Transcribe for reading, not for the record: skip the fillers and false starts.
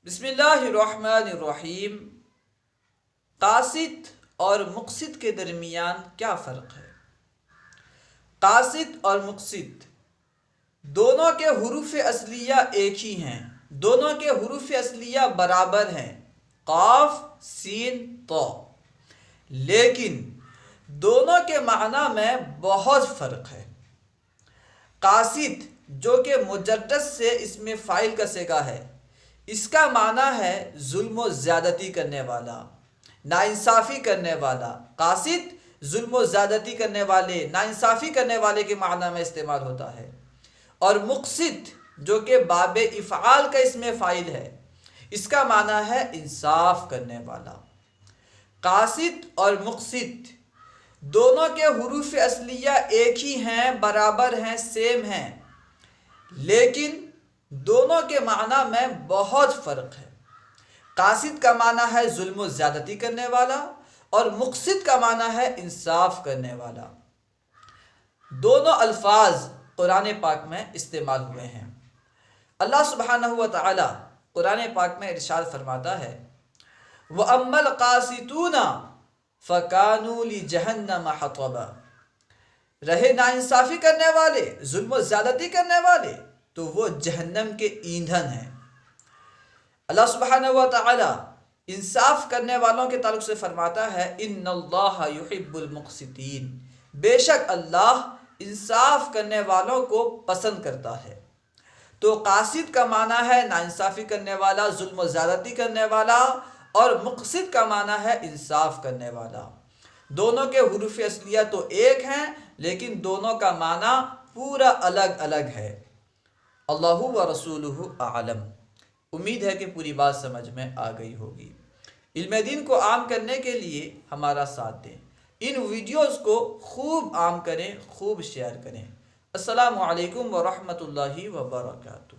بسم اللہ الرحمن الرحیم۔ قاصد اور مقصد کے درمیان کیا فرق ہے؟ قاصد اور مقصد دونوں کے حروف اصلیہ ایک ہی ہیں، دونوں کے حروف اصلیہ برابر ہیں، قاف سین تو، لیکن دونوں کے معنی میں بہت فرق ہے۔ قاصد جو کہ مجرد سے اس میں فاعل کا صیغہ ہے، اس کا معنی ہے ظلم و زیادتی کرنے والا، ناانصافی کرنے والا۔ قاصد ظلم و زیادتی کرنے والے، ناانصافی کرنے والے کے معنی میں استعمال ہوتا ہے۔ اور مقصد جو کہ باب افعال کا اسم فاعل ہے، اس کا معنی ہے انصاف کرنے والا۔ قاصد اور مقصد دونوں کے حروف اصلیہ ایک ہی ہیں، برابر ہیں، سیم ہیں، لیکن دونوں کے معنی میں بہت فرق ہے۔ قاصد کا معنی ہے ظلم و زیادتی کرنے والا، اور مقصد کا معنی ہے انصاف کرنے والا۔ دونوں الفاظ قرآن پاک میں استعمال ہوئے ہیں۔ اللہ سبحانہ و تعالی قرآن پاک میں ارشاد فرماتا ہے، وَأَمَّا الْقَاسِطُونَ فَكَانُوا لِجَهَنَّمَ حَطَبًا، رہے ناانصافی کرنے والے، ظلم و زیادتی کرنے والے، تو وہ جہنم کے ایندھن ہیں۔ اللہ سبحانہ و تعالی انصاف کرنے والوں کے تعلق سے فرماتا ہے، ان اللہ یحب المقسطین، بے شک اللہ انصاف کرنے والوں کو پسند کرتا ہے۔ تو قاصد کا معنی ہے ناانصافی کرنے والا، ظلم و زیادتی کرنے والا، اور مقصد کا معنی ہے انصاف کرنے والا۔ دونوں کے حروف اصلیہ تو ایک ہیں، لیکن دونوں کا معنی پورا الگ الگ ہے۔ اللہ و رسولہ اعلم۔ امید ہے کہ پوری بات سمجھ میں آ گئی ہوگی۔ علم دین کو عام کرنے کے لیے ہمارا ساتھ دیں، ان ویڈیوز کو خوب عام کریں، خوب شیئر کریں۔ السلام علیکم ورحمۃ اللہ وبرکاتہ۔